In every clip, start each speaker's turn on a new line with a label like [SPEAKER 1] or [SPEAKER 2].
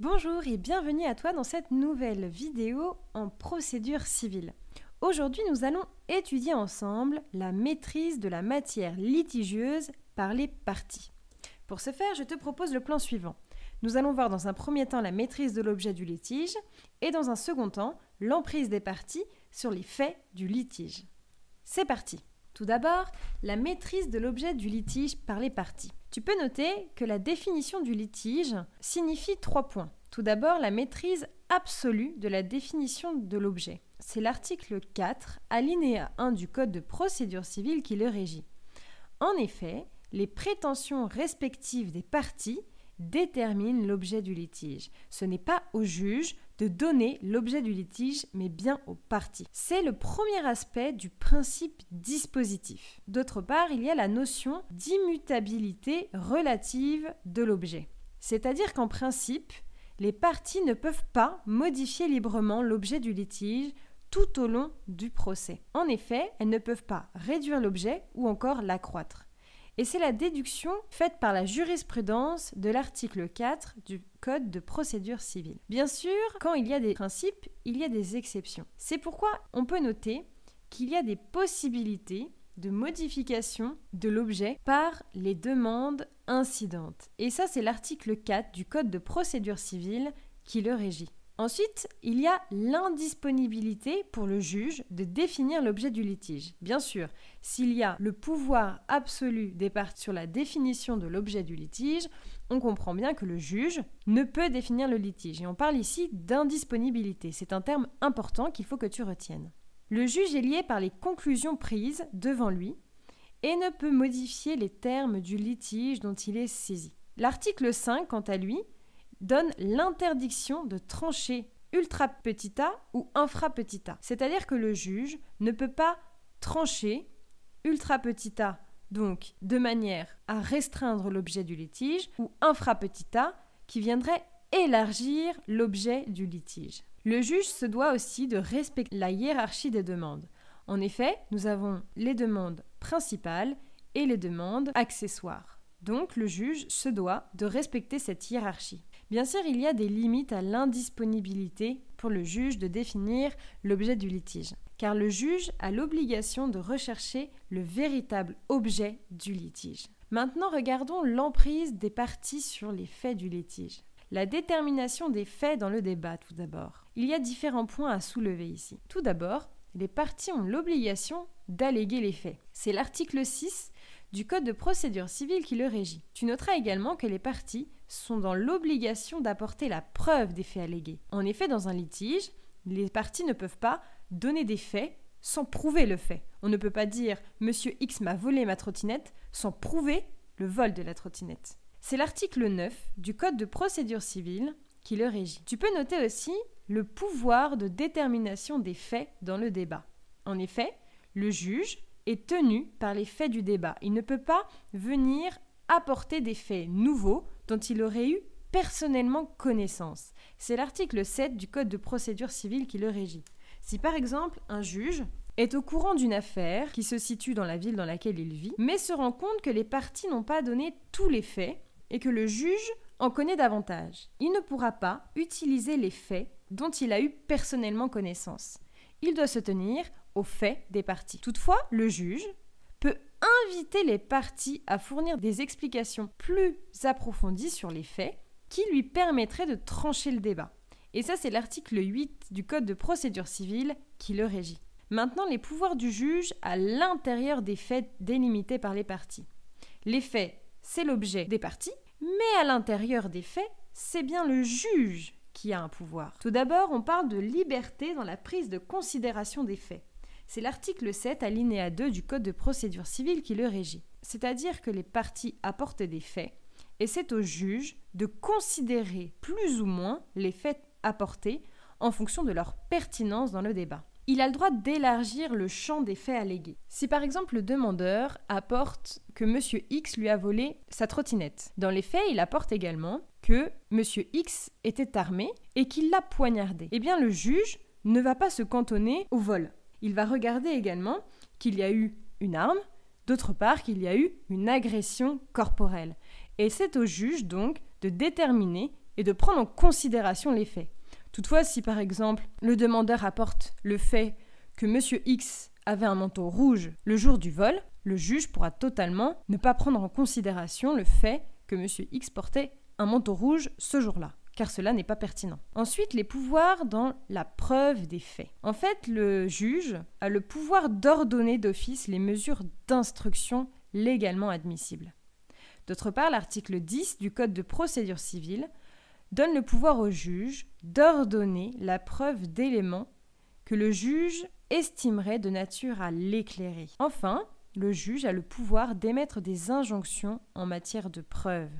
[SPEAKER 1] Bonjour et bienvenue à toi dans cette nouvelle vidéo en procédure civile. Aujourd'hui, nous allons étudier ensemble la maîtrise de la matière litigieuse par les parties. Pour ce faire, je te propose le plan suivant. Nous allons voir dans un premier temps la maîtrise de l'objet du litige et dans un second temps, l'emprise des parties sur les faits du litige. C'est parti! Tout d'abord, la maîtrise de l'objet du litige par les parties. Tu peux noter que la définition du litige signifie 3 points. Tout d'abord, la maîtrise absolue de la définition de l'objet. C'est l'article 4, alinéa 1 du Code de procédure civile qui le régit. En effet, les prétentions respectives des parties déterminent l'objet du litige. Ce n'est pas au juge de donner l'objet du litige, mais bien aux parties. C'est le premier aspect du principe dispositif. D'autre part, il y a la notion d'immutabilité relative de l'objet. C'est-à-dire qu'en principe, les parties ne peuvent pas modifier librement l'objet du litige tout au long du procès. En effet, elles ne peuvent pas réduire l'objet ou encore l'accroître. Et c'est la déduction faite par la jurisprudence de l'article 4 du Code de procédure civile. Bien sûr, quand il y a des principes, il y a des exceptions. C'est pourquoi on peut noter qu'il y a des possibilités de modification de l'objet par les demandes incidentes. Et ça, c'est l'article 4 du Code de procédure civile qui le régit. Ensuite, il y a l'indisponibilité pour le juge de définir l'objet du litige. Bien sûr, s'il y a le pouvoir absolu des parties sur la définition de l'objet du litige, on comprend bien que le juge ne peut définir le litige. Et on parle ici d'indisponibilité. C'est un terme important qu'il faut que tu retiennes. Le juge est lié par les conclusions prises devant lui et ne peut modifier les termes du litige dont il est saisi. L'article 5, quant à lui, donne l'interdiction de trancher ultra petit a ou infra petit a. C'est-à-dire que le juge ne peut pas trancher ultra petit a, donc de manière à restreindre l'objet du litige, ou infra petit a, qui viendrait élargir l'objet du litige. Le juge se doit aussi de respecter la hiérarchie des demandes. En effet, nous avons les demandes principales et les demandes accessoires. Donc, le juge se doit de respecter cette hiérarchie. Bien sûr, il y a des limites à l'indisponibilité pour le juge de définir l'objet du litige, car le juge a l'obligation de rechercher le véritable objet du litige. Maintenant, regardons l'emprise des parties sur les faits du litige. La détermination des faits dans le débat, tout d'abord. Il y a différents points à soulever ici. Tout d'abord, les parties ont l'obligation d'alléguer les faits. C'est l'article 6 du Code de procédure civile qui le régit. Tu noteras également que les parties sont dans l'obligation d'apporter la preuve des faits allégués. En effet, dans un litige, les parties ne peuvent pas donner des faits sans prouver le fait. On ne peut pas dire « Monsieur X m'a volé ma trottinette » sans prouver le vol de la trottinette. C'est l'article 9 du Code de procédure civile qui le régit. Tu peux noter aussi le pouvoir de détermination des faits dans le débat. En effet, le juge est tenu par les faits du débat. Il ne peut pas venir apporter des faits nouveaux dont il aurait eu personnellement connaissance. C'est l'article 7 du Code de procédure civile qui le régit. Si par exemple un juge est au courant d'une affaire qui se situe dans la ville dans laquelle il vit, mais se rend compte que les parties n'ont pas donné tous les faits et que le juge en connaît davantage, il ne pourra pas utiliser les faits dont il a eu personnellement connaissance. Il doit se tenir aux faits des parties. Toutefois, le juge peut inviter les parties à fournir des explications plus approfondies sur les faits qui lui permettraient de trancher le débat. Et ça, c'est l'article 8 du Code de procédure civile qui le régit. Maintenant, les pouvoirs du juge à l'intérieur des faits délimités par les parties. Les faits, c'est l'objet des parties, mais à l'intérieur des faits, c'est bien le juge qui a un pouvoir. Tout d'abord, on parle de liberté dans la prise de considération des faits. C'est l'article 7, alinéa 2 du Code de procédure civile qui le régit. C'est-à-dire que les parties apportent des faits et c'est au juge de considérer plus ou moins les faits apportés en fonction de leur pertinence dans le débat. Il a le droit d'élargir le champ des faits allégués. Si par exemple le demandeur apporte que Monsieur X lui a volé sa trottinette, dans les faits, il apporte également que Monsieur X était armé et qu'il l'a poignardé, eh bien le juge ne va pas se cantonner au vol. Il va regarder également qu'il y a eu une arme, d'autre part qu'il y a eu une agression corporelle. Et c'est au juge donc de déterminer et de prendre en considération les faits. Toutefois, si par exemple le demandeur apporte le fait que Monsieur X avait un manteau rouge le jour du vol, le juge pourra totalement ne pas prendre en considération le fait que Monsieur X portait un manteau rouge ce jour-là, car cela n'est pas pertinent. Ensuite, les pouvoirs dans la preuve des faits. En fait, le juge a le pouvoir d'ordonner d'office les mesures d'instruction légalement admissibles. D'autre part, l'article 10 du Code de procédure civile donne le pouvoir au juge d'ordonner la preuve d'éléments que le juge estimerait de nature à l'éclairer. Enfin, le juge a le pouvoir d'émettre des injonctions en matière de preuve.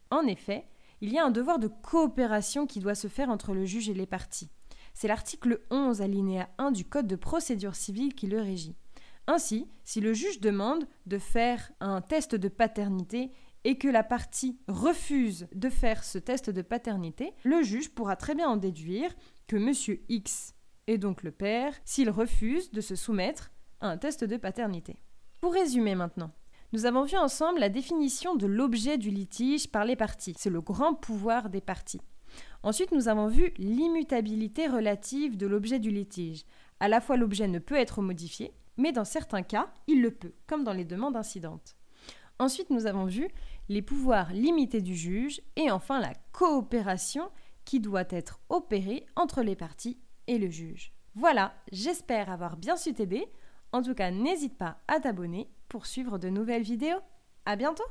[SPEAKER 1] En effet, il y a un devoir de coopération qui doit se faire entre le juge et les parties. C'est l'article 11 alinéa 1 du Code de procédure civile qui le régit. Ainsi, si le juge demande de faire un test de paternité et que la partie refuse de faire ce test de paternité, le juge pourra très bien en déduire que Monsieur X est donc le père s'il refuse de se soumettre à un test de paternité. Pour résumer maintenant, nous avons vu ensemble la définition de l'objet du litige par les parties. C'est le grand pouvoir des parties. Ensuite, nous avons vu l'immutabilité relative de l'objet du litige. À la fois, l'objet ne peut être modifié, mais dans certains cas, il le peut, comme dans les demandes incidentes. Ensuite, nous avons vu les pouvoirs limités du juge et enfin la coopération qui doit être opérée entre les parties et le juge. Voilà, j'espère avoir bien su t'aider. En tout cas, n'hésite pas à t'abonner pour suivre de nouvelles vidéos. À bientôt!